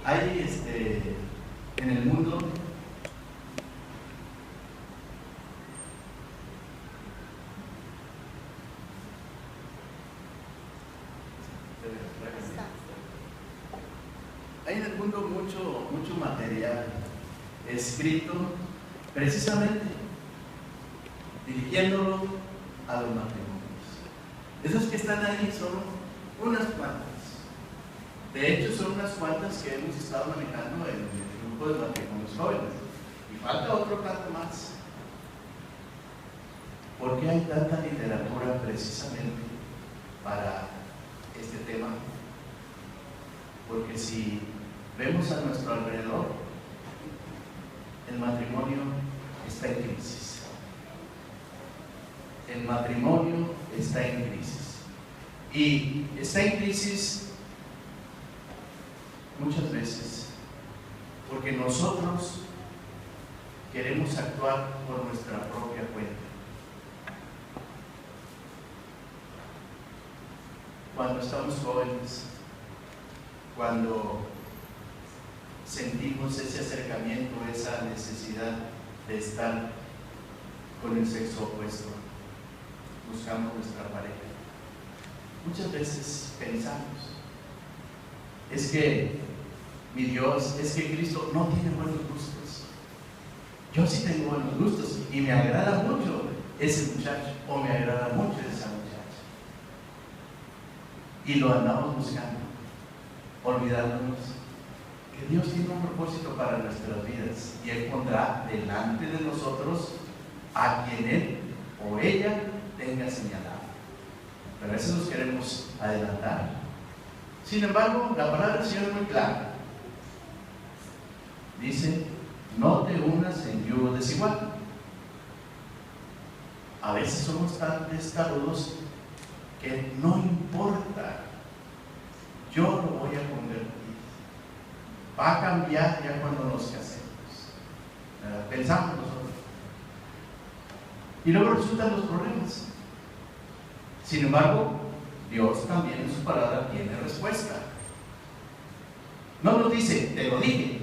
Hay en el mundo mucho material escrito precisamente dirigiéndolo a los matrimonios. Esos que están ahí son unas cuantas. De hecho, son unas cuantas que hemos estado manejando en el grupo de matrimonios jóvenes. Y falta otro tanto más. ¿Por qué hay tanta literatura precisamente para este tema? Porque si vemos a nuestro alrededor, el matrimonio está en crisis. El matrimonio está en crisis. Y está en crisis muchas veces porque nosotros queremos actuar por nuestra propia cuenta. Cuando estamos jóvenes, cuando sentimos ese acercamiento, esa necesidad de estar con el sexo opuesto, buscamos nuestra pareja. Muchas veces pensamos, es que mi Dios, es que Cristo no tiene buenos gustos. Yo sí tengo buenos gustos y me agrada mucho ese muchacho o me agrada mucho esa muchacha. Y lo andamos buscando, olvidándonos que Dios tiene un propósito para nuestras vidas y Él pondrá delante de nosotros a quien Él o ella tenga señalado. Pero a veces nos queremos adelantar. Sin embargo, la palabra del Señor es muy clara. Dice, no te unas en yugo desigual. A veces somos tan testarudos que no importa, yo lo voy a convertir. Va a cambiar ya cuando nos casemos. Pensamos nosotros. Y luego resultan los problemas. Sin embargo, Dios también en su palabra tiene respuesta. No nos dice, te lo dije,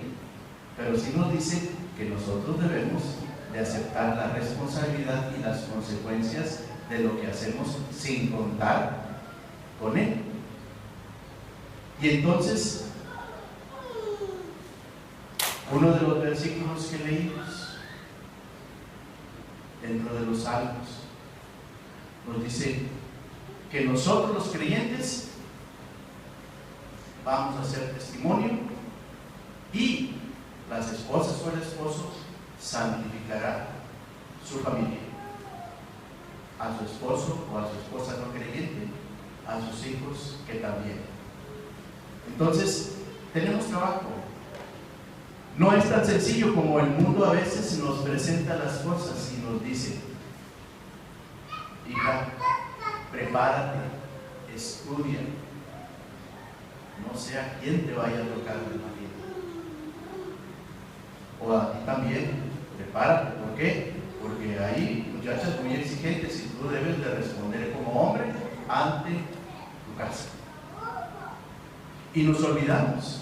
pero sí nos dice que nosotros debemos de aceptar la responsabilidad y las consecuencias de lo que hacemos sin contar con Él. Y entonces, uno de los versículos que leímos dentro de los Salmos nos dice que nosotros los creyentes vamos a ser testimonio y las esposas o el esposo santificará su familia, a su esposo o a su esposa no creyente, a sus hijos que también. Entonces, tenemos trabajo. No es tan sencillo como el mundo a veces nos presenta las cosas y nos dice, hija, prepárate, estudia, no sé a quién te vaya a tocar el marido. O a ti también, prepárate. ¿Por qué? Porque hay muchachas muy exigentes y tú debes de responder como hombre ante tu casa. Y nos olvidamos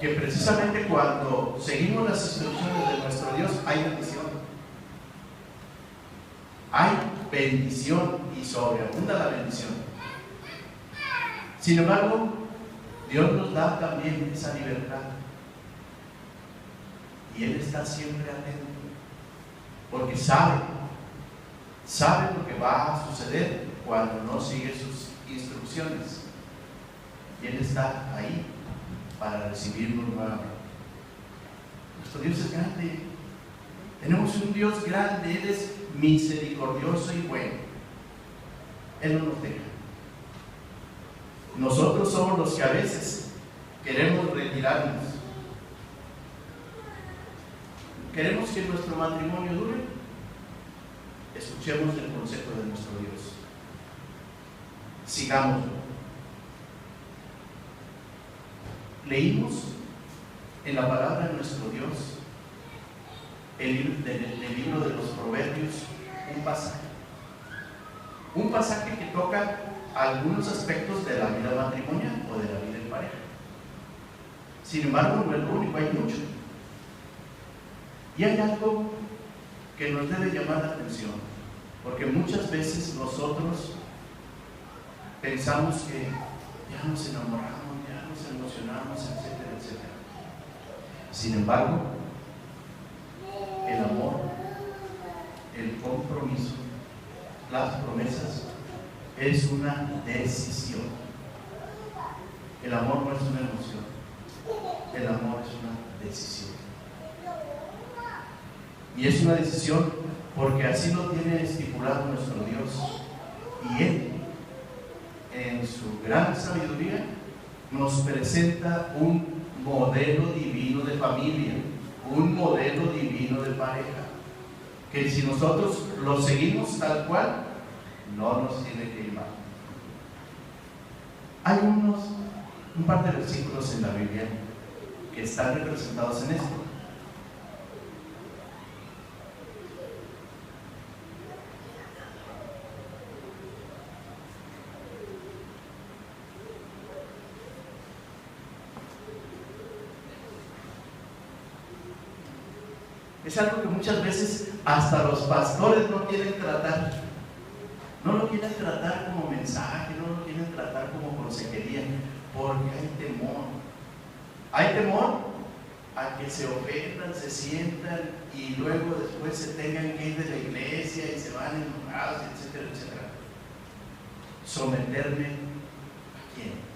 que precisamente cuando seguimos las instrucciones de nuestro Dios hay bendición. Hay bendición y sobreabunda la bendición. Sin embargo, Dios nos da también esa libertad. Y Él está siempre atento, porque sabe lo que va a suceder cuando no sigue sus instrucciones. Y Él está ahí para recibirnos nuevamente. Nuestro Dios es grande. Tenemos un Dios grande. Él es misericordioso y bueno. Él no nos deja. Nosotros somos los que a veces queremos retirarnos. ¿Queremos que nuestro matrimonio dure? Escuchemos el consejo de nuestro Dios. Sigámoslo. Leímos en la palabra de nuestro Dios, el libro de los Proverbios, un pasaje que toca algunos aspectos de la vida matrimonial o de la vida en pareja. Sin embargo, no es lo único, hay mucho. Y hay algo que nos debe llamar la atención, porque muchas veces nosotros pensamos que ya nos enamoramos, ya nos emocionamos, etcétera, etcétera. Sin embargo, el amor, el compromiso, las promesas, es una decisión. El amor no es una emoción, el amor es una decisión. Y es una decisión porque así lo tiene estipulado nuestro Dios. Y Él, en su gran sabiduría, nos presenta un modelo divino de familia, un modelo divino de pareja, que si nosotros lo seguimos tal cual, no nos tiene que ir mal. Hay un par de versículos en la Biblia que están representados en esto. Es algo que muchas veces hasta los pastores no quieren tratar. No lo quieren tratar como mensaje, no lo quieren tratar como consejería, porque hay temor. Hay temor a que se ofendan, se sientan y luego después se tengan que ir de la iglesia y se van enojados, etcétera, etcétera. ¿Someterme a quién?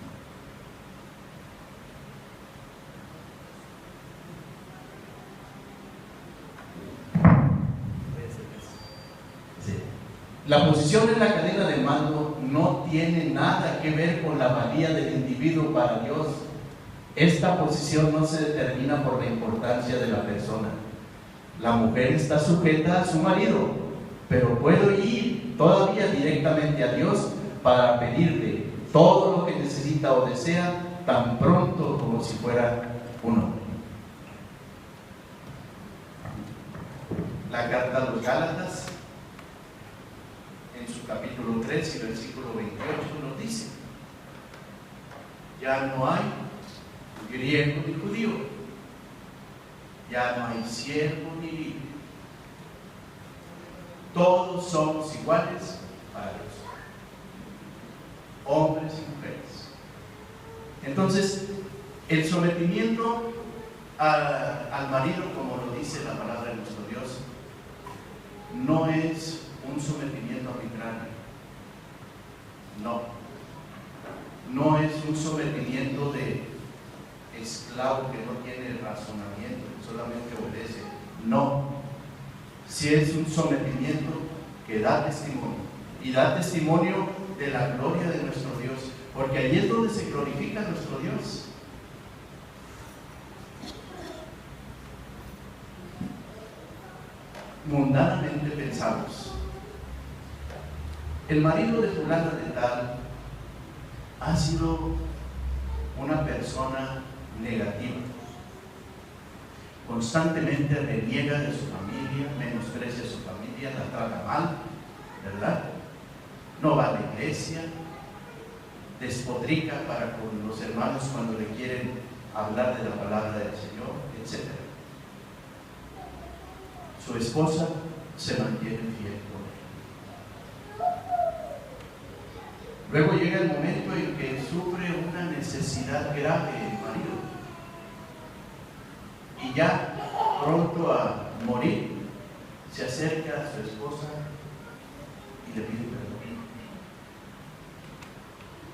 La posición en la cadena de mando no tiene nada que ver con la valía del individuo para Dios. Esta posición no se determina por la importancia de la persona. La mujer está sujeta a su marido, pero puede ir todavía directamente a Dios para pedirle todo lo que necesita o desea, tan pronto como si fuera un hombre. La carta a los Gálatas, en su capítulo 3 y versículo 28 nos dice: ya no hay griego ni judío, ya no hay siervo ni libre, todos somos iguales para Dios, hombres y mujeres. Entonces, el sometimiento al marido, como lo dice la palabra de nuestro Dios, no es un sometimiento arbitrario. No es un sometimiento de esclavo que no tiene razonamiento, que solamente obedece. No. Si es un sometimiento que da testimonio, y da testimonio de la gloria de nuestro Dios, porque allí es donde se glorifica nuestro Dios. Mundanamente pensamos: el marido de fulana de tal ha sido una persona negativa, constantemente reniega de su familia, menosprecia a su familia, la trata mal, ¿verdad? No va a la iglesia, despotrica para con los hermanos cuando le quieren hablar de la palabra del Señor, etc. Su esposa se mantiene fiel con él. Luego llega el momento en que sufre una necesidad grave el marido, y ya pronto a morir, se acerca a su esposa y le pide perdón.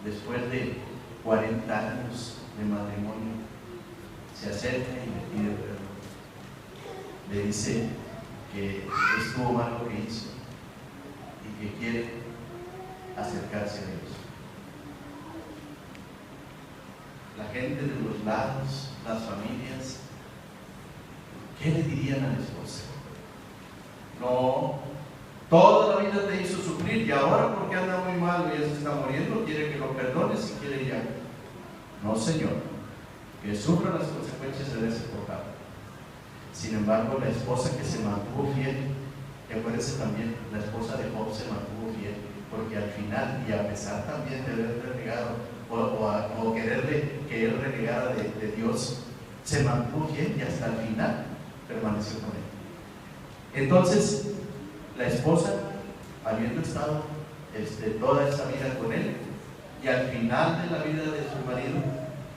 Después de 40 años de matrimonio, se acerca y le pide perdón. Le dice que estuvo mal lo que hizo y que quiere acercarse a Dios. La gente de los lados, las familias, ¿qué le dirían a la esposa? No, toda la vida te hizo sufrir y ahora porque anda muy mal y ya se está muriendo, quiere que lo perdones y quiere ya. No, Señor, que sufra las consecuencias de ese pecado. Sin embargo, la esposa que se mantuvo fiel, y acuérdense también, la esposa de Job se mantuvo fiel, porque al final, y a pesar también de haber renegado, o quererle que él renegara de Dios, se mantuvo fiel y hasta el final permaneció con él. Entonces, la esposa, habiendo estado toda esa vida con él, y al final de la vida de su marido,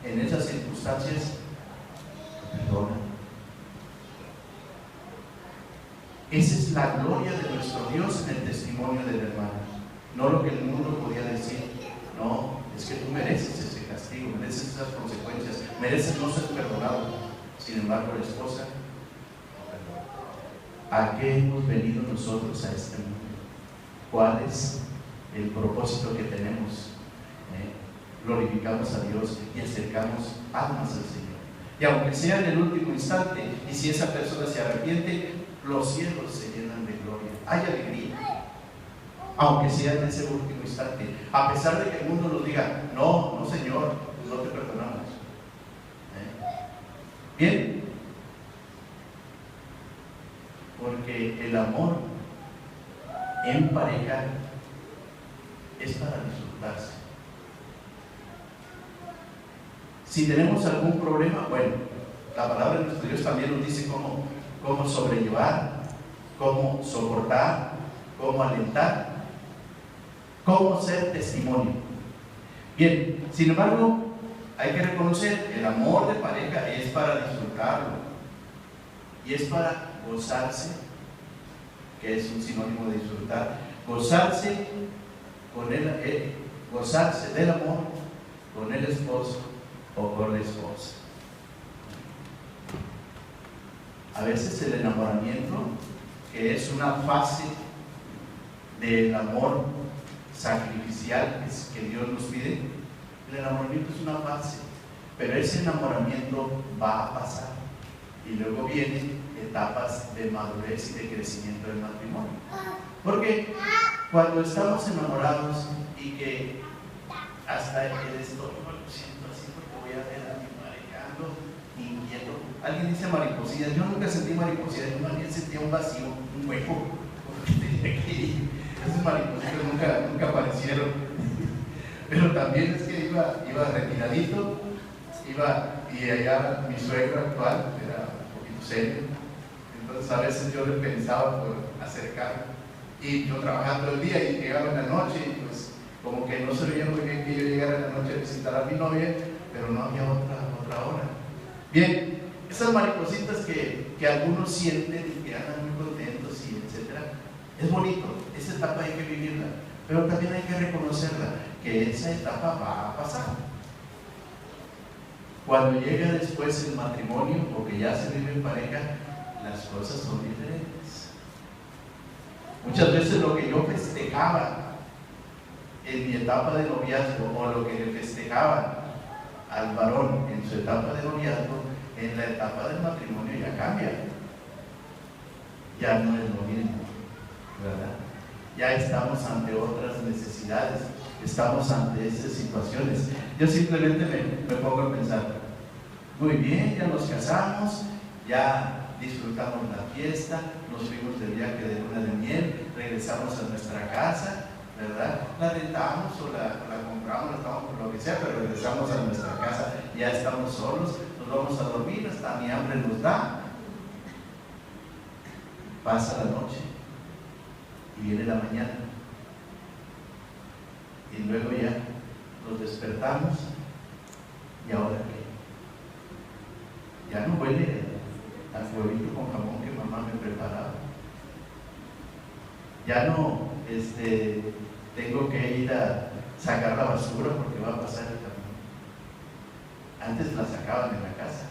en esas circunstancias, perdona. Esa es la gloria de nuestro Dios en el testimonio del hermano. No lo que el mundo podía decir. No, es que tú mereces ese castigo, mereces esas consecuencias, mereces no ser perdonado. Sin embargo, la esposa no perdona. ¿A qué hemos venido nosotros a este mundo? ¿Cuál es el propósito que tenemos? Glorificamos a Dios y acercamos almas al Señor. Y aunque sea en el último instante, y si esa persona se arrepiente, los cielos se llenan de gloria, hay alegría, aunque sea en ese último instante, a pesar de que el mundo nos diga, no, no Señor, no te perdonamos. Bien, porque el amor en pareja es para disfrutarse. Si tenemos algún problema, bueno, la palabra de nuestro Dios también nos dice cómo sobrellevar, cómo soportar, cómo alentar, cómo ser testimonio. Bien, sin embargo, hay que reconocer, el amor de pareja es para disfrutarlo y es para gozarse, que es un sinónimo de disfrutar, gozarse gozarse del amor con el esposo o con la esposa. A veces el enamoramiento, que es una fase del amor sacrificial que Dios nos pide, el enamoramiento es una fase, pero ese enamoramiento va a pasar y luego vienen etapas de madurez y de crecimiento del matrimonio. Porque cuando estamos enamorados y que hasta el estómago lo siento así porque voy a ver a mi manejando inquieto. Alguien dice mariposillas, yo nunca sentí mariposillas, yo más bien sentía un vacío, un hueco. Esos mariposillas nunca aparecieron. Pero también es que iba retiradito, y allá mi suegro actual era un poquito serio. Entonces a veces yo le pensaba por acercarme. Y yo trabajaba todo el día y llegaba en la noche y pues como que no se veía muy bien que yo llegara en la noche a visitar a mi novia, pero no había otra hora. Bien, esas maripositas que algunos sienten y que andan muy contentos y etcétera, es bonito, esa etapa hay que vivirla, pero también hay que reconocerla, que esa etapa va a pasar. Cuando llega después el matrimonio o que ya se vive en pareja, las cosas son diferentes. Muchas veces lo que yo festejaba en mi etapa de noviazgo o lo que le festejaba al varón en su etapa de noviazgo, en la etapa del matrimonio ya cambia. Ya no es lo mismo, ¿verdad? Ya estamos ante otras necesidades, estamos ante esas situaciones. Yo simplemente me pongo a pensar, muy bien, ya nos casamos, ya disfrutamos la fiesta, nos fuimos de viaje de luna de miel, regresamos a nuestra casa, ¿verdad? La rentamos o la compramos, la estamos por lo que sea, pero regresamos a nuestra casa, ya estamos solos, nos vamos a dormir, hasta ni hambre nos da. Pasa la noche y viene la mañana y luego ya nos despertamos y ahora qué, ya no huele al huevito con jamón que mamá me preparaba, ya no tengo que ir a sacar la basura porque va a pasar el camión. Antes la sacaban en la casa,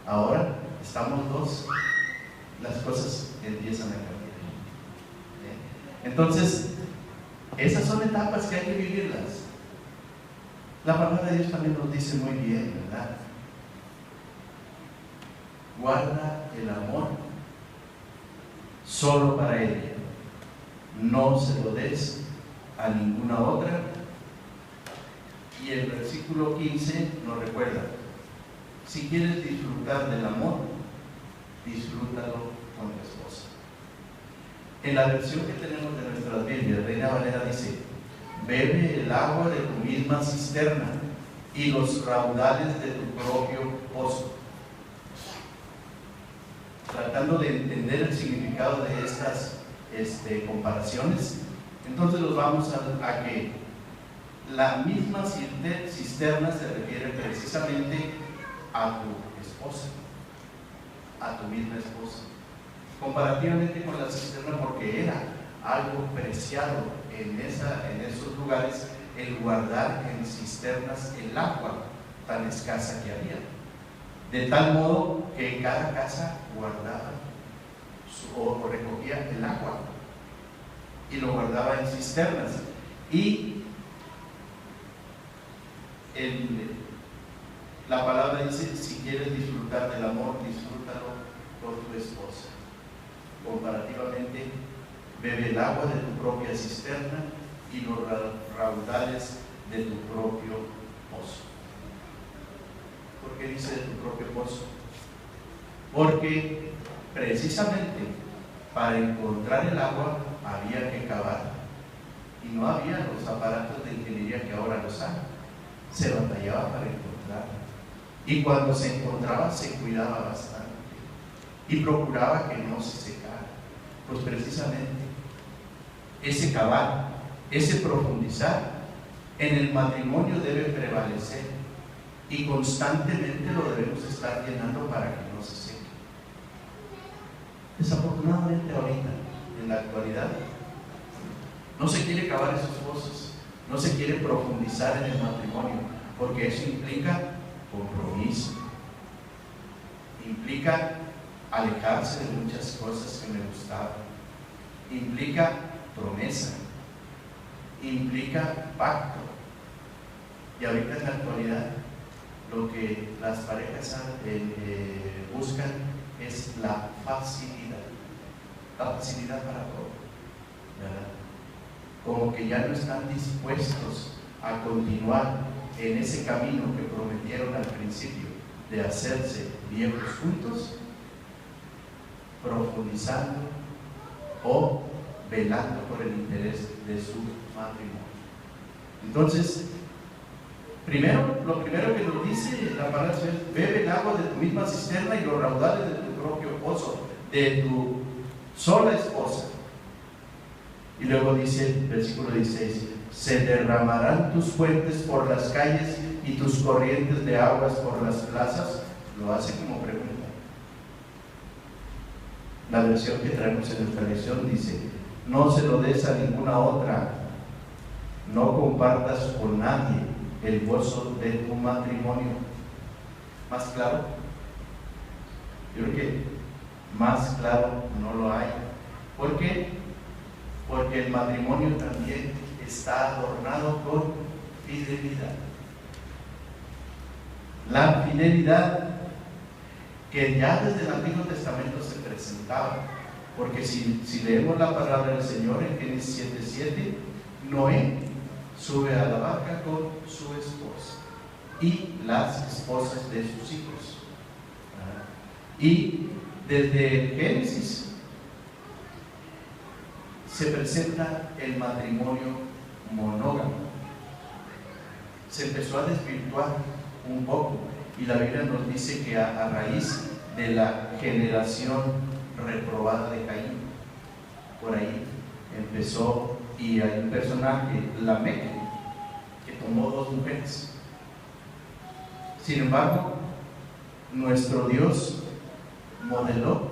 ahora estamos dos, las cosas empiezan a cambiar. Entonces, esas son etapas que hay que vivirlas. La palabra de Dios también nos dice muy bien, ¿verdad? Guarda el amor solo para ella, no se lo des a ninguna otra. Y el versículo 15 nos recuerda, si quieres disfrutar del amor, disfrútalo con tu esposa. En la versión que tenemos de nuestras Biblias, Reina Valera dice, bebe el agua de tu misma cisterna y los raudales de tu propio pozo. tratando de entender el significado de estas comparaciones, entonces nos vamos a que la misma cisterna se refiere precisamente a tu esposa, a tu misma esposa, comparativamente con la cisterna, porque era algo preciado en esos lugares el guardar en cisternas el agua tan escasa que había, de tal modo que cada casa guardaba o recogía el agua y lo guardaba en cisternas. Y la palabra dice: si quieres disfrutar del amor, disfrútalo con tu esposa. Comparativamente, bebe el agua de tu propia cisterna y los raudales de tu propio pozo. ¿Por qué dice de tu propio pozo? Porque precisamente para encontrar el agua había que cavar, y no había los aparatos de ingeniería que ahora los hay. Se batallaba para encontrarla, y cuando se encontraba se cuidaba bastante y procuraba que no se secara. Pues precisamente ese cavar, ese profundizar en el matrimonio debe prevalecer, y constantemente lo debemos estar llenando para que no se seque. Desafortunadamente ahorita, en la actualidad, no se quiere cavar esos pozos, no se quiere profundizar en el matrimonio, porque eso implica compromiso, implica alejarse de muchas cosas que me gustaban, implica promesa, implica pacto. Y ahorita en la actualidad lo que las parejas buscan es la facilidad para todo, ¿verdad? Como que ya no están dispuestos a continuar en ese camino que prometieron al principio de hacerse viejos juntos, profundizando o velando por el interés de su matrimonio. Entonces, lo primero que nos dice la palabra es: bebe el agua de tu misma cisterna y los raudales de tu propio pozo, de tu sola esposa. Y luego dice el versículo 16: se derramarán tus fuentes por las calles y tus corrientes de aguas por las plazas. Lo hace como pregunta. La versión que traemos en nuestra lección dice: no se lo des a ninguna otra, no compartas con nadie el gozo de tu matrimonio. ¿Más claro? Yo creo que más claro no lo hay. ¿Por qué? Porque el matrimonio también está adornado con fidelidad. La fidelidad que ya desde el Antiguo Testamento se presentaba, porque si leemos la palabra del Señor en Génesis 7:7, Noé sube a la barca con su esposa y las esposas de sus hijos. Y desde Génesis se presenta el matrimonio monógamo. Se empezó a desvirtuar un poco, y la Biblia nos dice que a raíz de la generación reprobada de Caín, por ahí empezó, y hay un personaje, Lamec, que tomó 2 mujeres. Sin embargo, nuestro Dios modeló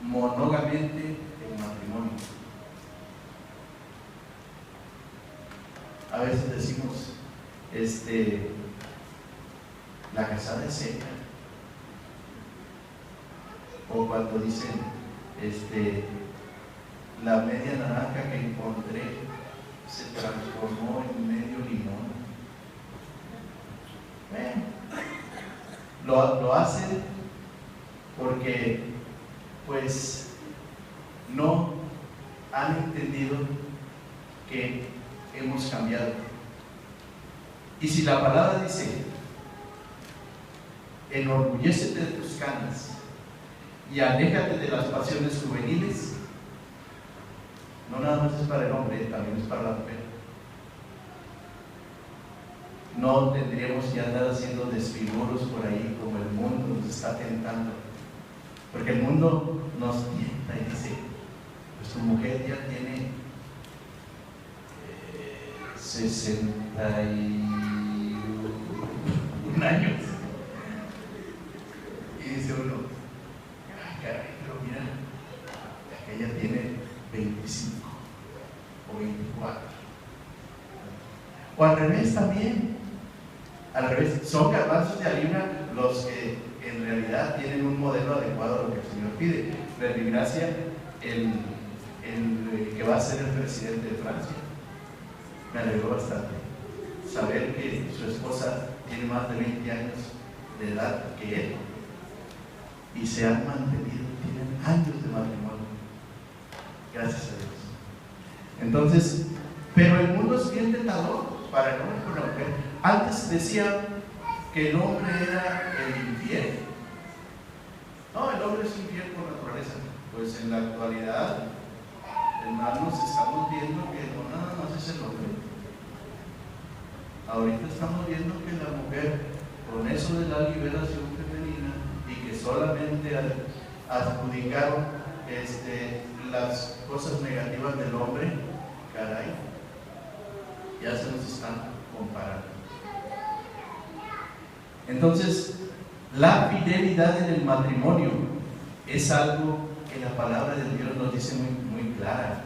monógamente el matrimonio. A veces decimos, la casada es seca, o cuando dicen, la media naranja que encontré se transformó en medio limón. Lo hacen porque pues no han entendido que hemos cambiado. Y si la palabra dice: enorgullécete de tus canas y aléjate de las pasiones juveniles, no nada más es para el hombre, también es para la mujer. No tendríamos que andar haciendo desfiguros por ahí como el mundo nos está tentando. Porque el mundo nos tienta y dice, pues tu mujer ya tiene 61 años. Y dice uno, ay caray, pero mira, ella tiene 25 o 24. O al revés también. Al revés, son garbanzos de harina los que en realidad tienen un modelo adecuado a lo que el Señor pide. Verbigracia, el que va a ser el presidente de Francia, me alegró bastante saber que su esposa tiene más de 20 años de edad que él y se han mantenido, tienen años de matrimonio, gracias a Dios. Entonces, pero el mundo es bien tentador para el hombre con la mujer. Antes decía que el hombre era el infiel. No, el hombre es infiel por naturaleza. Pues en la actualidad, hermanos, estamos viendo que no nada más es el hombre. Ahorita estamos viendo que la mujer, con eso de la liberación femenina y que solamente adjudicaron las cosas negativas del hombre, caray, ya se nos están comparando. Entonces, la fidelidad en el matrimonio es algo que la palabra de Dios nos dice muy clara.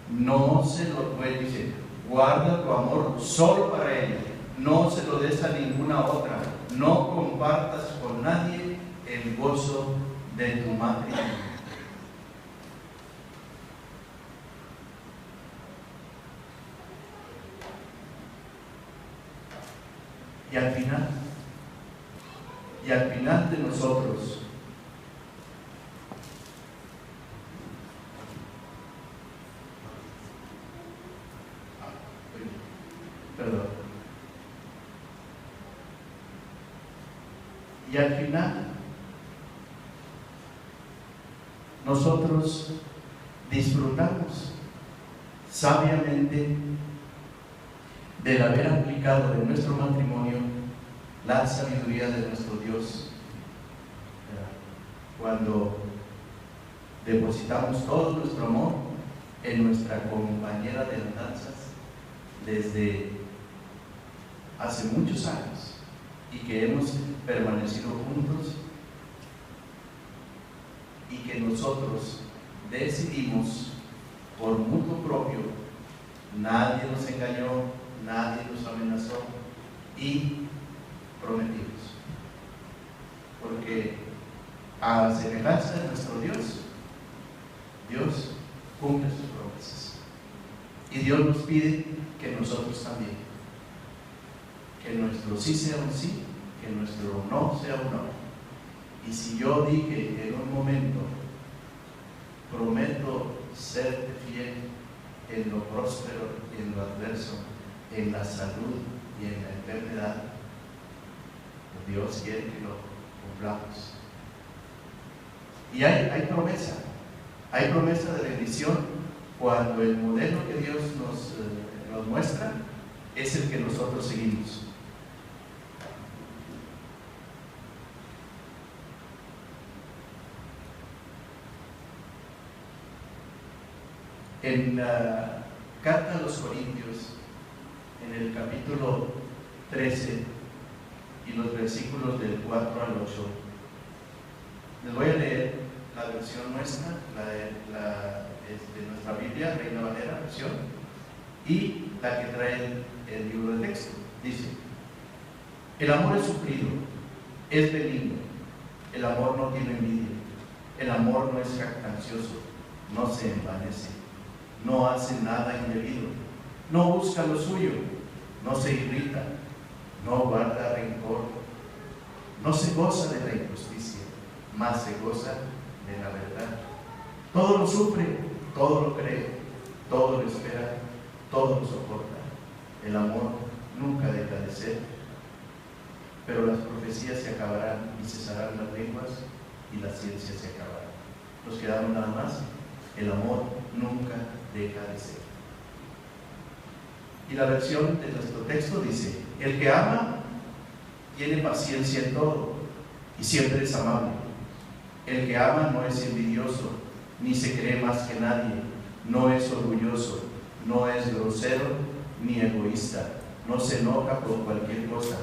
No se lo puede, dice, guarda tu amor solo para ella, no se lo des a ninguna otra, no compartas con nadie el gozo de tu matrimonio. Y al final de nosotros, y al final nosotros disfrutamos sabiamente del haber aplicado en nuestro matrimonio la sabiduría de nuestro Dios. Cuando depositamos todo nuestro amor en nuestra compañera de andanzas desde hace muchos años y que hemos permanecido juntos y que nosotros decidimos por mutuo propio, nadie nos engañó, nadie nos amenazó y prometimos, porque a semejanza de nuestro Dios, Dios cumple sus promesas y Dios nos pide que nosotros también, que nuestro sí sea un sí, que nuestro no sea un no. Y si yo dije en un momento, prometo serte fiel en lo próspero y en lo adverso, en la salud y en la enfermedad, Dios quiere que lo cumplamos. Y hay promesa de bendición cuando el modelo que Dios nos muestra es el que nosotros seguimos. En la carta a los Corintios, en el capítulo 13 y los versículos del 4 al 8, les voy a leer la versión nuestra, nuestra Biblia, Reina Valera versión, y la que trae el libro de texto. Dice: el amor es sufrido, es benigno, el amor no tiene envidia, el amor no es jactancioso, no se envanece, no hace nada indebido, no busca lo suyo, no se irrita, no guarda rencor, no se goza de la injusticia, más se goza de la verdad. Todo lo sufre, todo lo cree, todo lo espera, todo lo soporta. El amor nunca deja de ser. Pero las profecías se acabarán y cesarán las lenguas y la ciencia se acabará. Nos quedamos nada más: el amor nunca deja de ser. Y la versión de nuestro texto dice: el que ama tiene paciencia en todo y siempre es amable. El que ama no es envidioso, ni se cree más que nadie, no es orgulloso, no es grosero ni egoísta, no se enoja por cualquier cosa,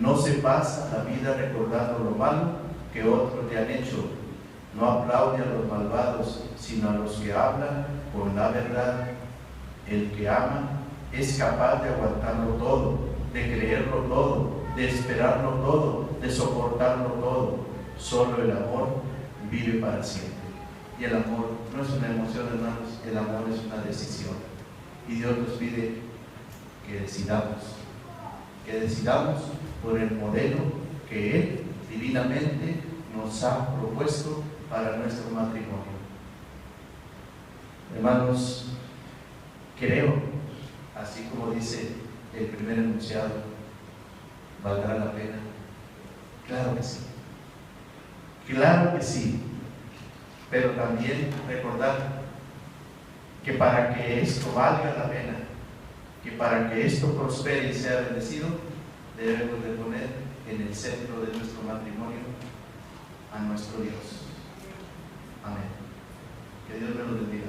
no se pasa la vida recordando lo malo que otros le han hecho, no aplaude a los malvados, sino a los que hablan con la verdad. El que ama es capaz de aguantarlo todo, de creerlo todo, de esperarlo todo, de soportarlo todo. Solo el amor vive para siempre. Y el amor no es una emoción, hermanos, el amor es una decisión. Y Dios nos pide que decidamos por el modelo que Él divinamente nos ha propuesto para nuestro matrimonio. Hermanos, creo, así como dice el primer enunciado, ¿valdrá la pena? Claro que sí. Claro que sí. Pero también recordar que para que esto valga la pena, que para que esto prospere y sea bendecido, debemos de poner en el centro de nuestro matrimonio a nuestro Dios. Amén. Que Dios me lo bendiga.